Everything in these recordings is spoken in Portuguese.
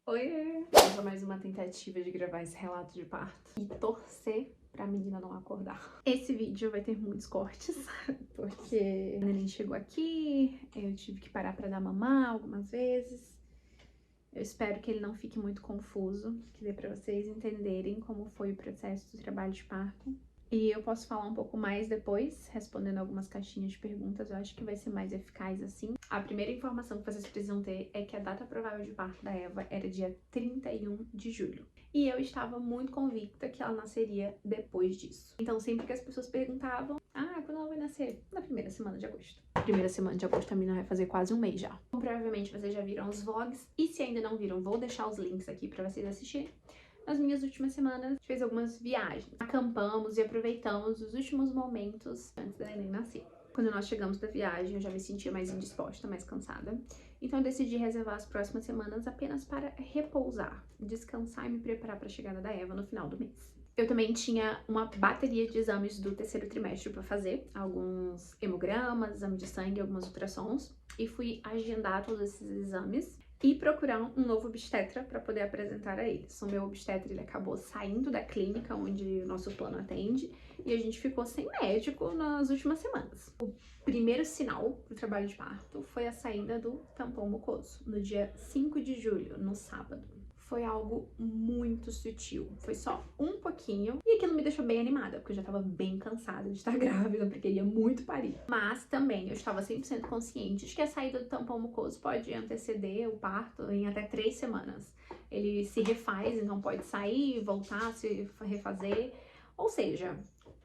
Oi! Vamos a mais uma tentativa de gravar esse relato de parto e torcer pra menina não acordar. Esse vídeo vai ter muitos cortes, porque a neném chegou aqui, eu tive que parar pra dar mamar algumas vezes. Eu espero que ele não fique muito confuso, que dê pra vocês entenderem como foi o processo do trabalho de parto. E eu posso falar um pouco mais depois, respondendo algumas caixinhas de perguntas. Eu acho que vai ser mais eficaz assim. A primeira informação que vocês precisam ter é que a data provável de parto da Eva era dia 31 de julho. E eu estava muito convicta que ela nasceria depois disso. Então, sempre que as pessoas perguntavam, quando ela vai nascer? Na primeira semana de agosto. Primeira semana de agosto a menina vai fazer quase um mês já. Então, provavelmente vocês já viram os vlogs. E se ainda não viram, vou deixar os links aqui pra vocês assistirem. Nas minhas últimas semanas, a gente fez algumas viagens. Acampamos e aproveitamos os últimos momentos antes da neném nascer. Quando nós chegamos da viagem, eu já me sentia mais indisposta, mais cansada. Então eu decidi reservar as próximas semanas apenas para repousar, descansar e me preparar para a chegada da Eva no final do mês. Eu também tinha uma bateria de exames do terceiro trimestre para fazer, alguns hemogramas, exame de sangue, algumas ultrassons, e fui agendar todos esses exames e procurar um novo obstetra para poder apresentar a eles. O meu obstetra, ele acabou saindo da clínica onde o nosso plano atende e a gente ficou sem médico nas últimas semanas. O primeiro sinal do trabalho de parto foi a saída do tampão mucoso, no dia 5 de julho, no sábado. Foi algo muito sutil, foi só um pouquinho, e aquilo me deixou bem animada, porque eu já tava bem cansada de estar grávida, porque queria muito parir. Mas também eu estava 100% consciente de que a saída do tampão mucoso pode anteceder o parto em até 3 semanas. Ele se refaz, então pode sair, voltar, se refazer, ou seja,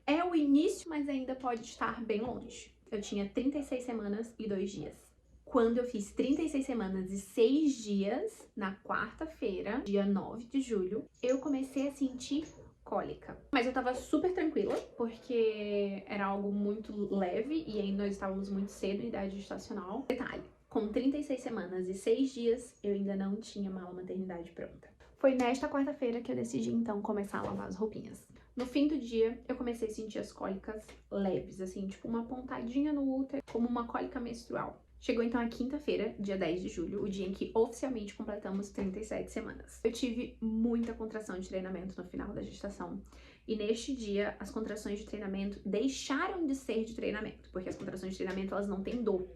é o início, mas ainda pode estar bem longe. Eu tinha 36 semanas e 2 dias. Quando eu fiz 36 semanas e 6 dias, na quarta-feira, dia 9 de julho, eu comecei a sentir cólica. Mas eu tava super tranquila, porque era algo muito leve e aí nós estávamos muito cedo em idade gestacional. Detalhe, com 36 semanas e 6 dias, eu ainda não tinha mala maternidade pronta. Foi nesta quarta-feira que eu decidi, então, começar a lavar as roupinhas. No fim do dia, eu comecei a sentir as cólicas leves, assim, tipo uma pontadinha no útero, como uma cólica menstrual. Chegou então a quinta-feira, dia 10 de julho, o dia em que oficialmente completamos 37 semanas. Eu tive muita contração de treinamento no final da gestação. E neste dia, as contrações de treinamento deixaram de ser de treinamento, porque as contrações de treinamento, elas não têm dor.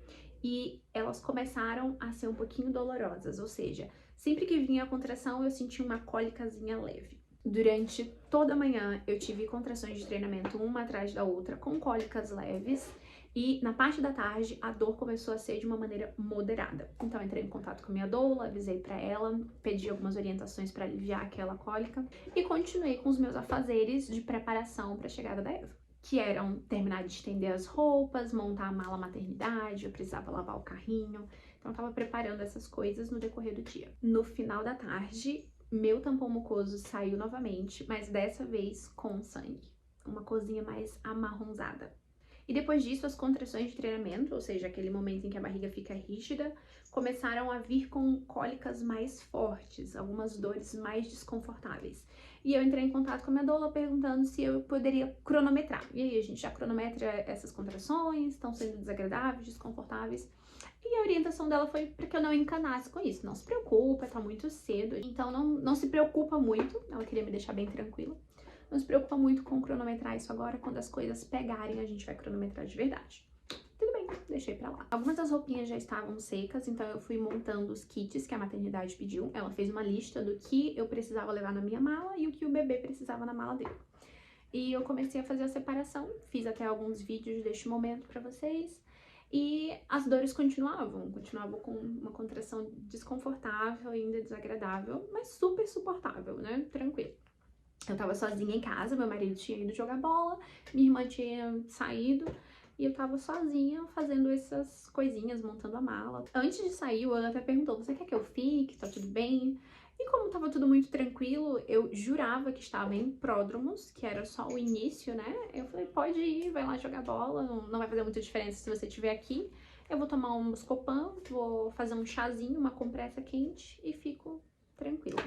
E elas começaram a ser um pouquinho dolorosas, ou seja, sempre que vinha a contração, eu sentia uma cólicazinha leve. Durante toda a manhã, eu tive contrações de treinamento uma atrás da outra, com cólicas leves. E na parte da tarde, a dor começou a ser de uma maneira moderada. Então, eu entrei em contato com a minha doula, avisei pra ela, pedi algumas orientações para aliviar aquela cólica e continuei com os meus afazeres de preparação para a chegada da Eva, que eram terminar de estender as roupas, montar a mala maternidade, eu precisava lavar o carrinho. Então, eu tava preparando essas coisas no decorrer do dia. No final da tarde, meu tampão mucoso saiu novamente, mas dessa vez com sangue. Uma coisinha mais amarronzada. E depois disso, as contrações de treinamento, ou seja, aquele momento em que a barriga fica rígida, começaram a vir com cólicas mais fortes, algumas dores mais desconfortáveis. E eu entrei em contato com a minha doula perguntando se eu poderia cronometrar. E aí a gente já cronometra essas contrações, estão sendo desagradáveis, desconfortáveis. E a orientação dela foi para que eu não encanasse com isso. Não se preocupa, tá muito cedo, então não se preocupa muito. Ela queria me deixar bem tranquila. Não se preocupa muito com cronometrar isso agora, quando as coisas pegarem, a gente vai cronometrar de verdade. Tudo bem, deixei pra lá. Algumas das roupinhas já estavam secas, então eu fui montando os kits que a maternidade pediu. Ela fez uma lista do que eu precisava levar na minha mala e o que o bebê precisava na mala dele. E eu comecei a fazer a separação, fiz até alguns vídeos deste momento pra vocês. E as dores continuavam com uma contração desconfortável, ainda desagradável, mas super suportável, né? Tranquilo. Eu tava sozinha em casa, meu marido tinha ido jogar bola, minha irmã tinha saído e eu tava sozinha fazendo essas coisinhas, montando a mala. Antes de sair, ela até perguntou, você quer que eu fique? Tá tudo bem? E como tava tudo muito tranquilo, eu jurava que estava em pródromos, que era só o início, né? Eu falei, pode ir, vai lá jogar bola, não vai fazer muita diferença se você estiver aqui. Eu vou tomar um Buscopan, vou fazer um chazinho, uma compressa quente e fico tranquila.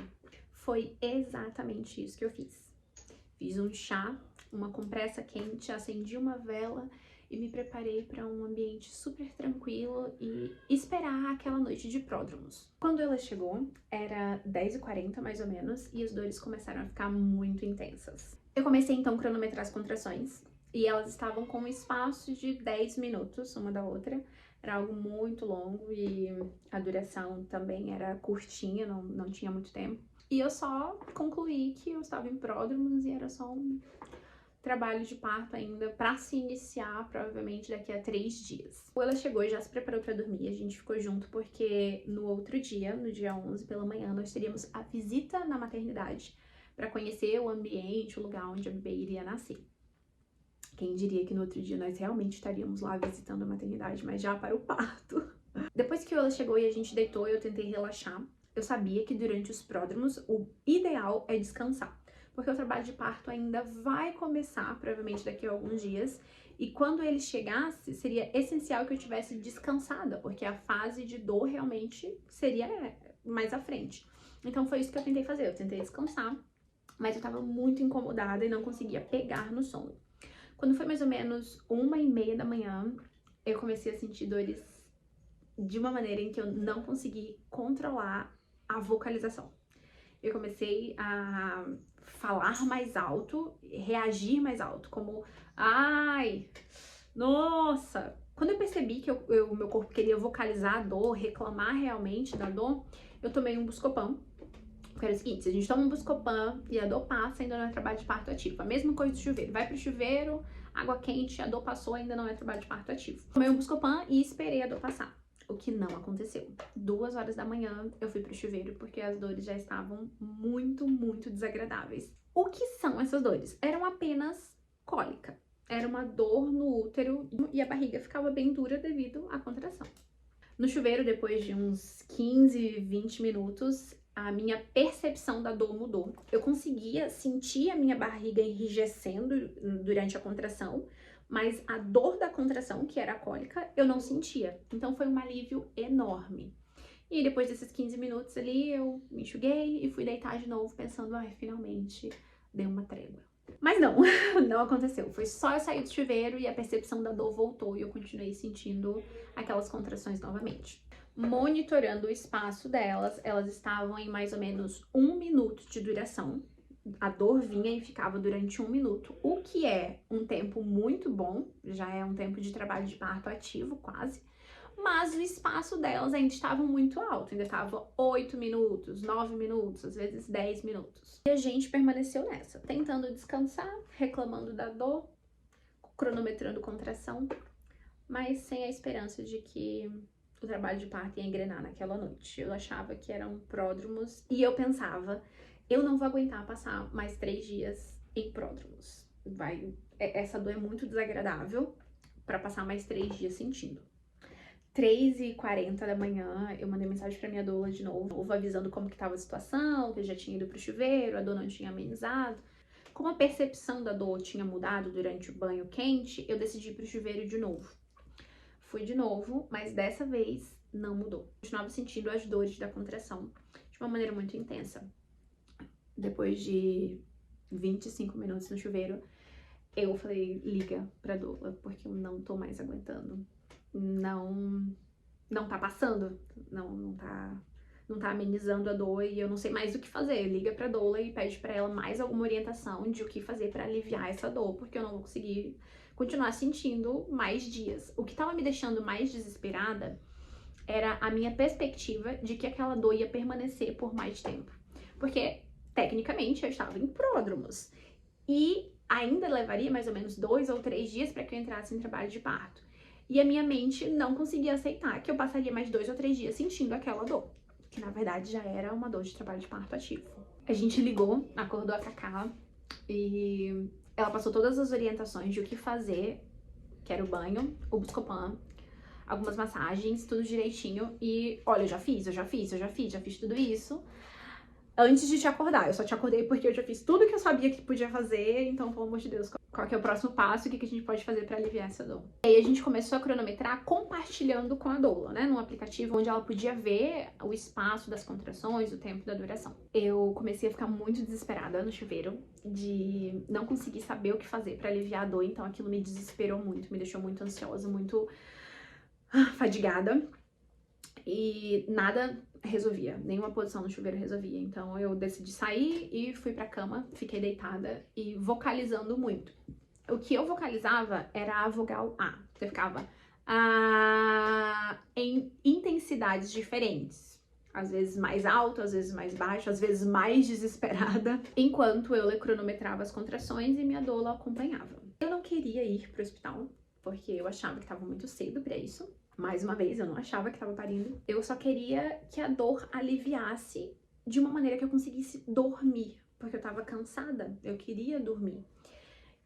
Foi exatamente isso que eu fiz. Fiz um chá, uma compressa quente, acendi uma vela e me preparei para um ambiente super tranquilo e esperar aquela noite de pródromos. Quando ela chegou, era 10h40 mais ou menos, e as dores começaram a ficar muito intensas. Eu comecei então a cronometrar as contrações, e elas estavam com um espaço de 10 minutos uma da outra. Era algo muito longo e a duração também era curtinha, não tinha muito tempo. E eu só concluí que eu estava em pródromos e era só um trabalho de parto ainda para se iniciar, provavelmente daqui a 3 dias. Ela chegou e já se preparou para dormir, a gente ficou junto porque no outro dia, no dia 11 pela manhã, nós teríamos a visita na maternidade para conhecer o ambiente, o lugar onde a bebê iria nascer. Quem diria que no outro dia nós realmente estaríamos lá visitando a maternidade, mas já para o parto. Depois que ela chegou e a gente deitou, eu tentei relaxar. Eu sabia que durante os pródromos o ideal é descansar, porque o trabalho de parto ainda vai começar, provavelmente daqui a alguns dias, e quando ele chegasse, seria essencial que eu tivesse descansada, porque a fase de dor realmente seria mais à frente. Então foi isso que eu tentei fazer, eu tentei descansar, mas eu tava muito incomodada e não conseguia pegar no sono. Quando foi mais ou menos 1h30 da manhã, eu comecei a sentir dores de uma maneira em que eu não consegui controlar a vocalização. Eu comecei a falar mais alto, reagir mais alto, como ai, nossa. Quando eu percebi que meu corpo queria vocalizar a dor, reclamar realmente da dor, eu tomei um Buscopan. Porque era o seguinte, se a gente toma um Buscopan e a dor passa, ainda não é trabalho de parto ativo. A mesma coisa do chuveiro. Vai pro chuveiro, água quente, a dor passou, ainda não é trabalho de parto ativo. Tomei um Buscopan e esperei a dor passar. O que não aconteceu. 2 horas da manhã eu fui pro chuveiro porque as dores já estavam muito, muito desagradáveis. O que são essas dores? Eram apenas cólica. Era uma dor no útero e a barriga ficava bem dura devido à contração. No chuveiro, depois de uns 15, 20 minutos, a minha percepção da dor mudou. Eu conseguia sentir a minha barriga enrijecendo durante a contração, mas a dor da contração, que era a cólica, eu não sentia. Então foi um alívio enorme. E depois desses 15 minutos ali, eu me enxuguei e fui deitar de novo, pensando, ai, finalmente deu uma trégua. Mas não, não aconteceu. Foi só eu sair do chuveiro e a percepção da dor voltou e eu continuei sentindo aquelas contrações novamente. Monitorando o espaço delas, elas estavam em mais ou menos 1 minuto de duração. A dor vinha e ficava durante 1 minuto, o que é um tempo muito bom, já é um tempo de trabalho de parto ativo quase, mas o espaço delas ainda estava muito alto, ainda estava 8 minutos, 9 minutos, às vezes 10 minutos. E a gente permaneceu nessa, tentando descansar, reclamando da dor, cronometrando contração, mas sem a esperança de que o trabalho de parto ia engrenar naquela noite. Eu achava que eram pródromos e eu pensava, eu não vou aguentar passar mais 3 dias em pródromos. Essa dor é muito desagradável para passar mais 3 dias sentindo. 3h40 da manhã, eu mandei mensagem pra minha doula de novo, avisando como que tava a situação, que eu já tinha ido pro chuveiro, a dor não tinha amenizado. Como a percepção da dor tinha mudado durante o banho quente, eu decidi ir pro chuveiro de novo. Fui de novo, mas dessa vez não mudou. Continuava sentindo as dores da contração de uma maneira muito intensa. Depois de 25 minutos no chuveiro, eu falei, liga pra doula, porque eu não tô mais aguentando. Não tá passando, não tá amenizando a dor e eu não sei mais o que fazer. Liga pra doula e pede pra ela mais alguma orientação de o que fazer pra aliviar essa dor, porque eu não vou conseguir continuar sentindo mais dias. O que tava me deixando mais desesperada era a minha perspectiva de que aquela dor ia permanecer por mais tempo. Porque, tecnicamente, eu estava em pródromos e ainda levaria mais ou menos 2 ou 3 dias para que eu entrasse em trabalho de parto. E a minha mente não conseguia aceitar que eu passaria mais 2 ou 3 dias sentindo aquela dor, que na verdade já era uma dor de trabalho de parto ativo. A gente ligou, acordou a Cacá e ela passou todas as orientações de o que fazer, que era o banho, o Buscopan, algumas massagens, tudo direitinho. E olha, eu já fiz tudo isso antes de te acordar. Eu só te acordei porque eu já fiz tudo que eu sabia que podia fazer, então, pelo amor de Deus, qual que é o próximo passo, o que a gente pode fazer pra aliviar essa dor. E aí a gente começou a cronometrar compartilhando com a doula, né, num aplicativo onde ela podia ver o espaço das contrações, o tempo da duração. Eu comecei a ficar muito desesperada no chuveiro, de não conseguir saber o que fazer pra aliviar a dor, então aquilo me desesperou muito, me deixou muito ansiosa, muito fadigada. E nada resolvia, nenhuma posição no chuveiro resolvia. Então eu decidi sair e fui pra cama, fiquei deitada e vocalizando muito. O que eu vocalizava era a vogal A. Eu ficava em intensidades diferentes. Às vezes mais alto, às vezes mais baixo, às vezes mais desesperada. Enquanto eu cronometrava as contrações e minha doula acompanhava. Eu não queria ir pro hospital, porque eu achava que estava muito cedo pra isso. Mais uma vez, eu não achava que estava parindo. Eu só queria que a dor aliviasse de uma maneira que eu conseguisse dormir, porque eu tava cansada, eu queria dormir.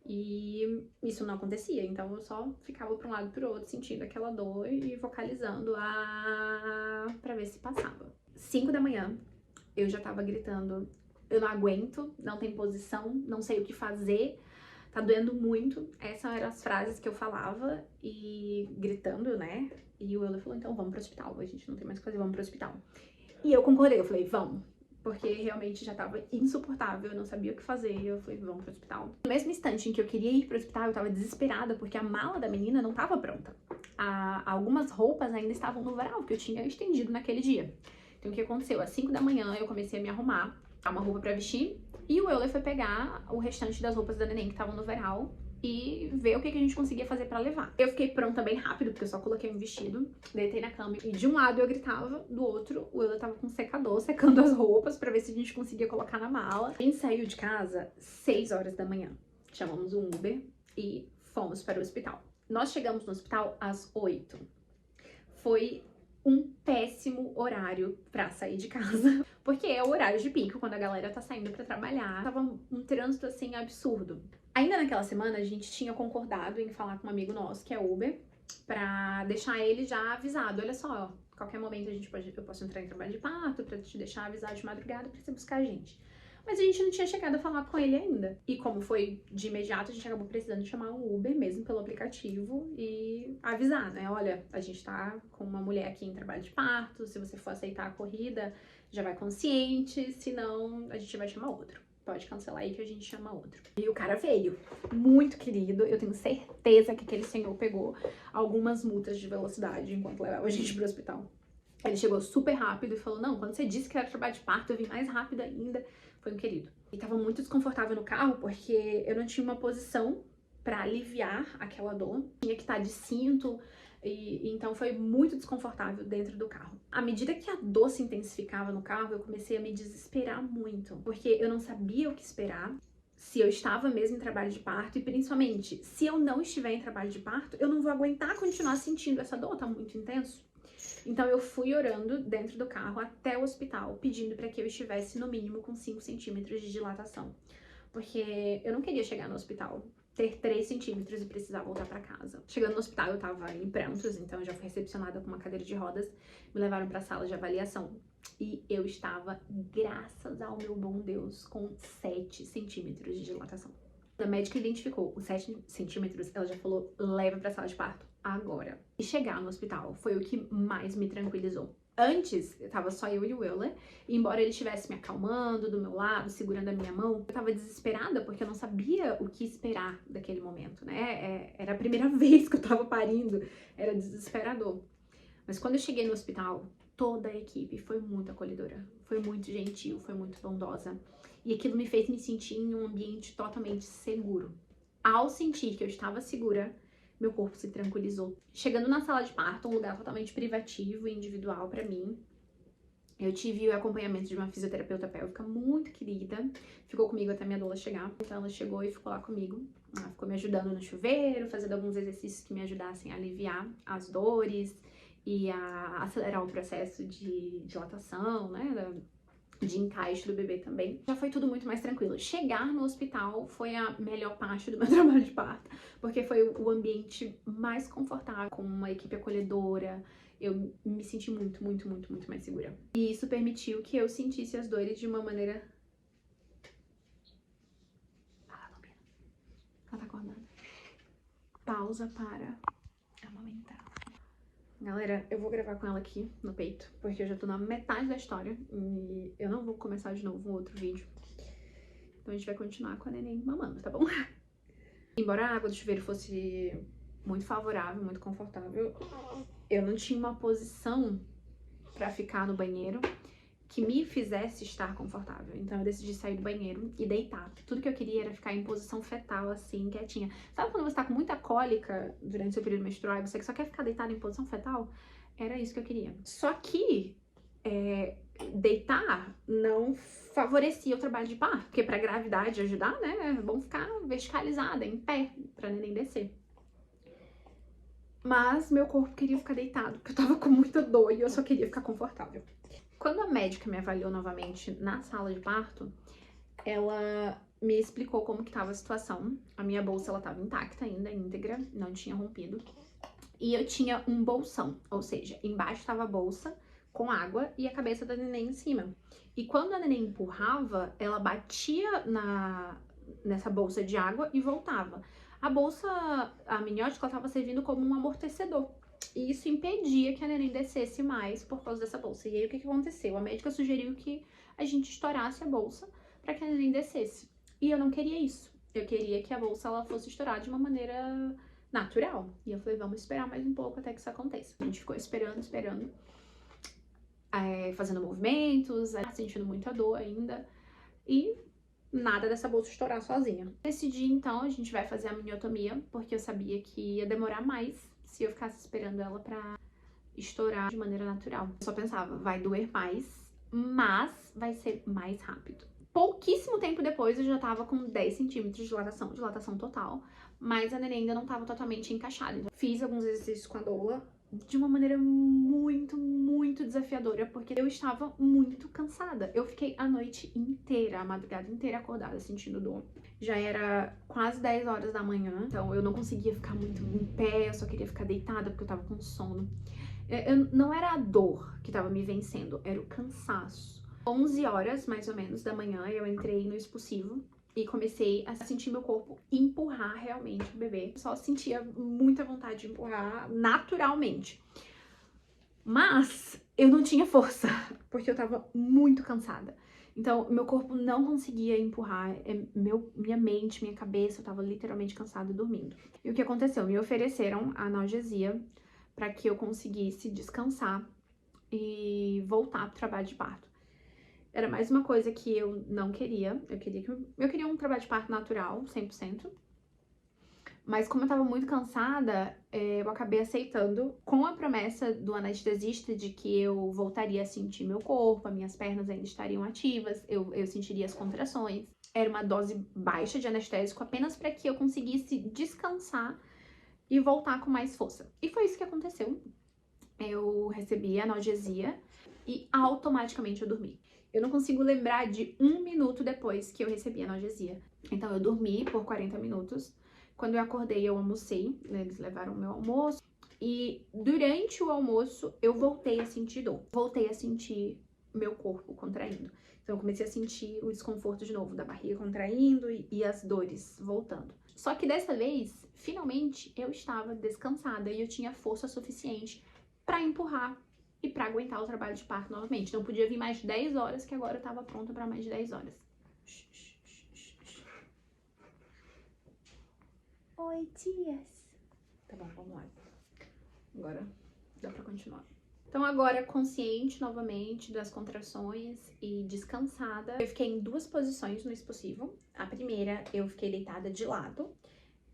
E isso não acontecia, então eu só ficava pra um lado e pro outro, sentindo aquela dor e vocalizando pra ver se passava. 5 da manhã, eu já tava gritando, eu não aguento, não tem posição, não sei o que fazer, tá doendo muito. Essas eram as frases que eu falava e gritando, né? E o Euler falou, então vamos pro hospital, a gente não tem mais o que fazer, vamos pro hospital. E eu concordei, eu falei, vamos. Porque realmente já tava insuportável, eu não sabia o que fazer, e eu falei, vamos pro hospital. No mesmo instante em que eu queria ir pro hospital, eu tava desesperada, porque a mala da menina não tava pronta. Algumas roupas ainda estavam no varal, que eu tinha estendido naquele dia. Então o que aconteceu? Às 5 da manhã eu comecei a me arrumar, uma roupa pra vestir, e o Euler foi pegar o restante das roupas da neném que estavam no varal e ver o que a gente conseguia fazer pra levar. Eu fiquei pronta bem rápido, porque eu só coloquei um vestido, deitei na cama e de um lado eu gritava, do outro o Euler tava com um secador, secando as roupas pra ver se a gente conseguia colocar na mala. A gente saiu de casa 6 horas da manhã, chamamos um Uber e fomos para o hospital. Nós chegamos no hospital às 8. Foi um péssimo horário pra sair de casa, porque é o horário de pico, quando a galera tá saindo pra trabalhar. Tava um trânsito, assim, absurdo. Ainda naquela semana, a gente tinha concordado em falar com um amigo nosso, que é Uber, pra deixar ele já avisado. Olha só, qualquer momento eu posso entrar em trabalho de parto, pra te deixar avisado de madrugada pra você buscar a gente. Mas a gente não tinha chegado a falar com ele ainda. E como foi de imediato, a gente acabou precisando chamar um Uber mesmo pelo aplicativo e avisar, né? Olha, a gente tá com uma mulher aqui em trabalho de parto, se você for aceitar a corrida, já vai consciente, senão a gente vai chamar outro. Pode cancelar aí que a gente chama outro. E o cara veio, muito querido. Eu tenho certeza que aquele senhor pegou algumas multas de velocidade enquanto levava a gente pro hospital. Ele chegou super rápido e falou, não, quando você disse que era trabalho de parto, eu vim mais rápido ainda. Foi um querido. E tava muito desconfortável no carro, porque eu não tinha uma posição pra aliviar aquela dor. Tinha que estar de cinto, e então foi muito desconfortável dentro do carro. À medida que a dor se intensificava no carro, eu comecei a me desesperar muito, porque eu não sabia o que esperar, se eu estava mesmo em trabalho de parto, e principalmente, se eu não estiver em trabalho de parto, eu não vou aguentar continuar sentindo essa dor, tá muito intenso. Então eu fui orando dentro do carro até o hospital, pedindo para que eu estivesse no mínimo com 5 centímetros de dilatação. Porque eu não queria chegar no hospital, ter 3 centímetros e precisar voltar para casa. Chegando no hospital eu tava em prantos, então eu já fui recepcionada com uma cadeira de rodas, me levaram para a sala de avaliação. E eu estava, graças ao meu bom Deus, com 7 centímetros de dilatação. A médica identificou os 7 centímetros, ela já falou, leva pra sala de parto agora. E chegar no hospital foi o que mais me tranquilizou. Antes, tava só eu e o Euler, e embora ele estivesse me acalmando do meu lado, segurando a minha mão, eu tava desesperada porque eu não sabia o que esperar daquele momento, né? Era a primeira vez que eu tava parindo, era desesperador. Mas quando eu cheguei no hospital, toda a equipe foi muito acolhedora, foi muito gentil, foi muito bondosa. E aquilo me fez me sentir em um ambiente totalmente seguro. Ao sentir que eu estava segura, meu corpo se tranquilizou. Chegando na sala de parto, um lugar totalmente privativo e individual pra mim, eu tive o acompanhamento de uma fisioterapeuta pélvica muito querida. Ficou comigo até minha doula chegar. Então ela chegou e ficou lá comigo. Ela ficou me ajudando no chuveiro, fazendo alguns exercícios que me ajudassem a aliviar as dores e a acelerar o processo de dilatação, né? De encaixe do bebê também. Já foi tudo muito mais tranquilo. Chegar no hospital foi a melhor parte do meu trabalho de parto, porque foi o ambiente mais confortável, com uma equipe acolhedora. Eu me senti muito, muito, muito, muito mais segura. E isso permitiu que eu sentisse as dores de uma maneira... Ela tá acordando. pausa para amamentar. Galera, eu vou gravar com ela aqui no peito, porque eu já tô na metade da história e eu não vou começar de novo um outro vídeo. Então a gente vai continuar com a neném mamando, tá bom? Embora a água do chuveiro fosse muito favorável, muito confortável, eu não tinha uma posição pra ficar no banheiro que me fizesse estar confortável. Então eu decidi sair do banheiro e deitar. Tudo que eu queria era ficar em posição fetal, assim, quietinha. Sabe quando você tá com muita cólica durante seu período menstrual e você só quer ficar deitada em posição fetal? Era isso que eu queria. Só que deitar não favorecia o trabalho de parto, porque pra gravidade ajudar, né, é bom ficar verticalizada, em pé, pra neném descer. Mas meu corpo queria ficar deitado, porque eu tava com muita dor e eu só queria ficar confortável. Quando a médica me avaliou novamente na sala de parto, ela me explicou como que tava a situação. A minha bolsa, ela tava intacta ainda, íntegra, não tinha rompido. E eu tinha um bolsão, ou seja, embaixo tava a bolsa com água e a cabeça da neném em cima. E quando a neném empurrava, ela batia nessa bolsa de água e voltava. A bolsa amniótica, ela tava servindo como um amortecedor. E isso impedia que a neném descesse mais por causa dessa bolsa. E aí, o que aconteceu? A médica sugeriu que a gente estourasse a bolsa para que a neném descesse. E eu não queria isso. Eu queria que a bolsa ela fosse estourada de uma maneira natural. E eu falei, vamos esperar mais um pouco até que isso aconteça. A gente ficou esperando, fazendo movimentos, sentindo muita dor ainda. E nada dessa bolsa estourar sozinha. Decidi, então, a gente vai fazer a amniotomia, porque eu sabia que ia demorar mais se eu ficasse esperando ela pra estourar de maneira natural. Eu só pensava, vai doer mais, mas vai ser mais rápido. Pouquíssimo tempo depois eu já tava com 10 centímetros de dilatação total, mas a neném ainda não tava totalmente encaixada. Então, fiz alguns exercícios com a doula de uma maneira muito desafiadora, porque eu estava muito cansada. Eu fiquei a noite inteira, a madrugada inteira acordada, sentindo dor. Já era quase 10 horas da manhã, então eu não conseguia ficar muito em pé, eu só queria ficar deitada porque eu tava com sono. Não era a dor que tava me vencendo, era o cansaço. 11 horas, mais ou menos, da manhã, eu entrei no expulsivo e comecei a sentir meu corpo empurrar realmente o bebê. Só sentia muita vontade de empurrar naturalmente. Mas eu não tinha força, porque eu tava muito cansada. Então, meu corpo não conseguia empurrar, minha mente, minha cabeça, eu tava literalmente cansada e dormindo. E o que aconteceu? Me ofereceram a analgesia para que eu conseguisse descansar e voltar pro trabalho de parto. Era mais uma coisa que eu não queria. Eu queria um trabalho de parto natural, 100%. Mas como eu tava muito cansada, eu acabei aceitando com a promessa do anestesista de que eu voltaria a sentir meu corpo, as minhas pernas ainda estariam ativas, eu sentiria as contrações. Era uma dose baixa de anestésico apenas para que eu conseguisse descansar e voltar com mais força. E foi isso que aconteceu. Eu recebi a analgesia e automaticamente eu dormi. Eu não consigo lembrar de 1 minuto depois que eu recebi a analgesia. Então eu dormi por 40 minutos. Quando eu acordei, eu almocei, né? Eles levaram o meu almoço. E durante o almoço, eu voltei a sentir dor. Voltei a sentir meu corpo contraindo. Então eu comecei a sentir o desconforto de novo, da barriga contraindo e as dores voltando. Só que dessa vez, finalmente, eu estava descansada e eu tinha força suficiente para empurrar e para aguentar o trabalho de parto novamente. Não podia vir mais de 10 horas, que agora eu tava pronta para mais de 10 horas. Oi, tias. Tá bom, vamos lá. Agora dá pra continuar. Então agora, consciente novamente das contrações e descansada, eu fiquei em 2 posições no expulsivo. A primeira, eu fiquei deitada de lado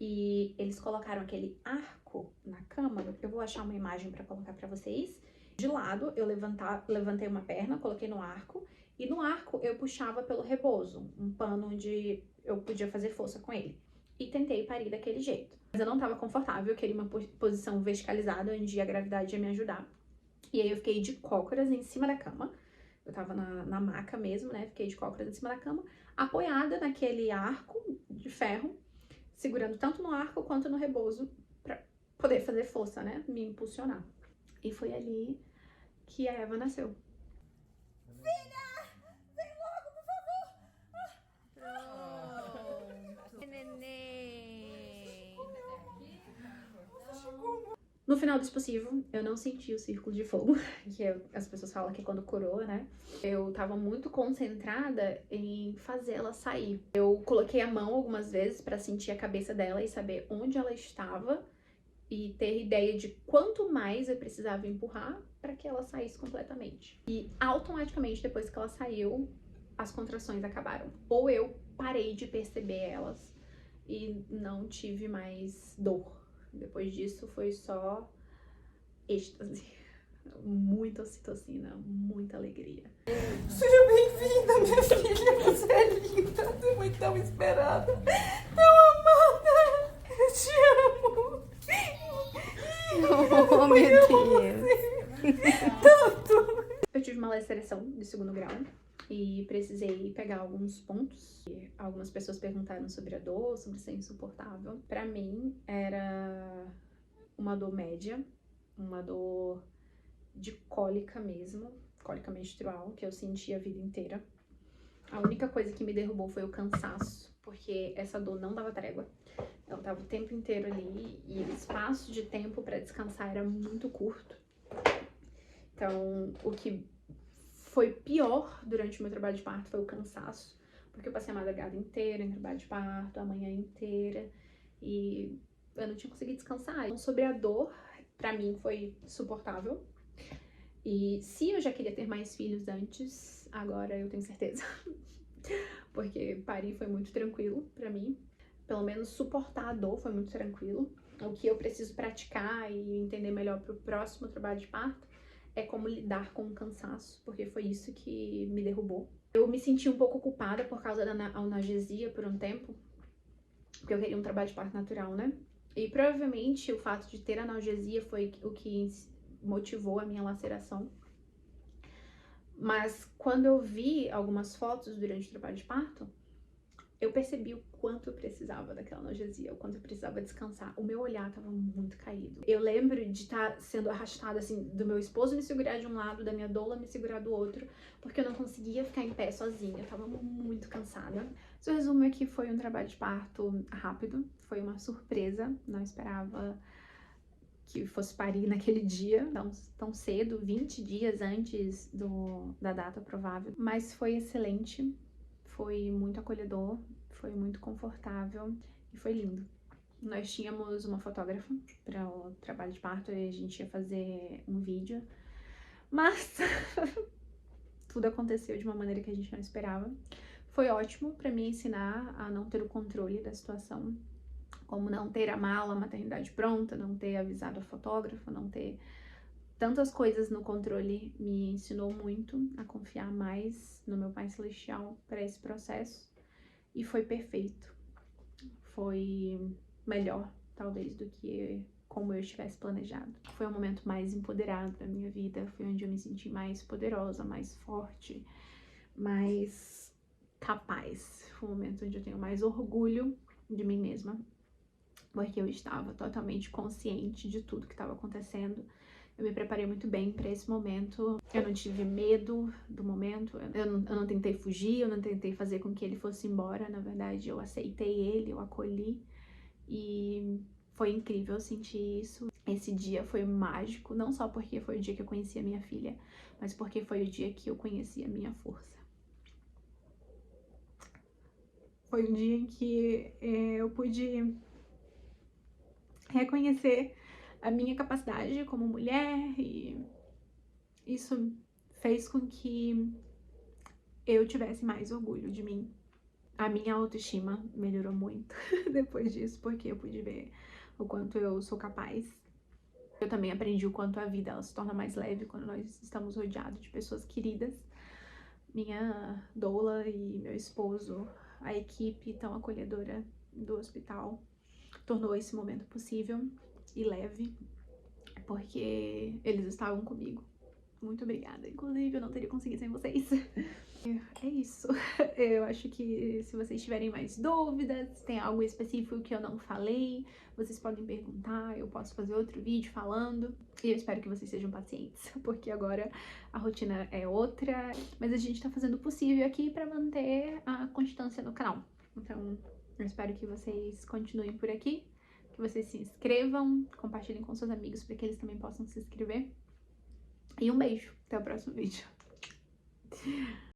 e eles colocaram aquele arco na cama. Eu vou achar uma imagem pra colocar pra vocês. De lado, eu levantei uma perna, coloquei no arco, e no arco eu puxava pelo rebozo, um pano onde eu podia fazer força com ele. E tentei parir daquele jeito. Mas eu não tava confortável, eu queria uma posição verticalizada, onde a gravidade ia me ajudar. E aí eu fiquei de cócoras em cima da cama. Eu tava na maca mesmo, né? Fiquei de cócoras em cima da cama, apoiada naquele arco de ferro, segurando tanto no arco quanto no rebozo, pra poder fazer força, né? Me impulsionar. E foi ali que a Eva nasceu. Filha! Vem logo, por favor! Pronto. Neném. No final do explosivo, eu não senti o círculo de fogo, que as pessoas falam que é quando coroa, né? Eu tava muito concentrada em fazer ela sair. Eu coloquei a mão algumas vezes pra sentir a cabeça dela e saber onde ela estava e ter ideia de quanto mais eu precisava empurrar pra que ela saísse completamente. E automaticamente, depois que ela saiu, as contrações acabaram. Ou eu parei de perceber elas e não tive mais dor. Depois disso foi só êxtase, muita ocitocina, muita alegria. Seja bem-vinda, minha filha, você é linda, você foi tão esperada, tão amada, eu te amo. Oh, meu Deus. Tanto. Eu tive uma laceração de 2º grau e precisei pegar alguns pontos. Algumas pessoas perguntaram sobre a dor, sobre ser insuportável. Pra mim, era uma dor média, uma dor de cólica mesmo, cólica menstrual, que eu senti a vida inteira. A única coisa que me derrubou foi o cansaço, porque essa dor não dava trégua. Ela tava o tempo inteiro ali e o espaço de tempo pra descansar era muito curto. Então, o que foi pior durante o meu trabalho de parto foi o cansaço, porque eu passei a madrugada inteira em trabalho de parto, a manhã inteira, e eu não tinha conseguido descansar. Então, sobre a dor, pra mim foi suportável. E se eu já queria ter mais filhos antes, agora eu tenho certeza. Porque parir foi muito tranquilo pra mim. Pelo menos suportar a dor foi muito tranquilo. O que eu preciso praticar e entender melhor pro próximo trabalho de parto é como lidar com o cansaço, porque foi isso que me derrubou. Eu me senti um pouco culpada por causa da analgesia por um tempo, porque eu queria um trabalho de parto natural, né? E provavelmente o fato de ter analgesia foi o que motivou a minha laceração. Mas quando eu vi algumas fotos durante o trabalho de parto, eu percebi o quanto eu precisava daquela analgesia, o quanto eu precisava descansar. O meu olhar tava muito caído. Eu lembro de estar sendo arrastada, assim, do meu esposo me segurar de um lado, da minha doula me segurar do outro, porque eu não conseguia ficar em pé sozinha, eu tava muito cansada. O resumo é que foi um trabalho de parto rápido, foi uma surpresa, não esperava que fosse parir naquele dia, tão cedo, 20 dias antes da data provável. Mas foi excelente, foi muito acolhedor, foi muito confortável e foi lindo. Nós tínhamos uma fotógrafa para o trabalho de parto e a gente ia fazer um vídeo, mas tudo aconteceu de uma maneira que a gente não esperava. Foi ótimo para mim ensinar a não ter o controle da situação, como não ter a mala, a maternidade pronta, não ter avisado a fotógrafa, não ter tantas coisas no controle. Me ensinou muito a confiar mais no meu Pai Celestial para esse processo e foi perfeito. Foi melhor, talvez, do que como eu estivesse planejado. Foi o momento mais empoderado da minha vida, foi onde eu me senti mais poderosa, mais forte, mais capaz. Foi o momento onde eu tenho mais orgulho de mim mesma, porque eu estava totalmente consciente de tudo que estava acontecendo. Eu me preparei muito bem para esse momento. Eu não tive medo do momento. Eu não tentei fugir, eu não tentei fazer com que ele fosse embora. Na verdade, eu aceitei ele, eu acolhi. E foi incrível sentir isso. Esse dia foi mágico, não só porque foi o dia que eu conheci a minha filha, mas porque foi o dia que eu conheci a minha força. Foi um dia em que eu pude reconhecer a minha capacidade como mulher e isso fez com que eu tivesse mais orgulho de mim. A minha autoestima melhorou muito depois disso, porque eu pude ver o quanto eu sou capaz. Eu também aprendi o quanto a vida ela se torna mais leve quando nós estamos rodeados de pessoas queridas. Minha doula e meu esposo, a equipe tão acolhedora do hospital, tornou esse momento possível e leve, porque eles estavam comigo. Muito obrigada. Inclusive, eu não teria conseguido sem vocês. É isso. Eu acho que se vocês tiverem mais dúvidas, se tem algo específico que eu não falei, vocês podem perguntar, eu posso fazer outro vídeo falando. E eu espero que vocês sejam pacientes, porque agora a rotina é outra. Mas a gente tá fazendo o possível aqui pra manter a constância no canal. Então, eu espero que vocês continuem por aqui, que vocês se inscrevam, compartilhem com seus amigos para que eles também possam se inscrever. E um beijo, até o próximo vídeo.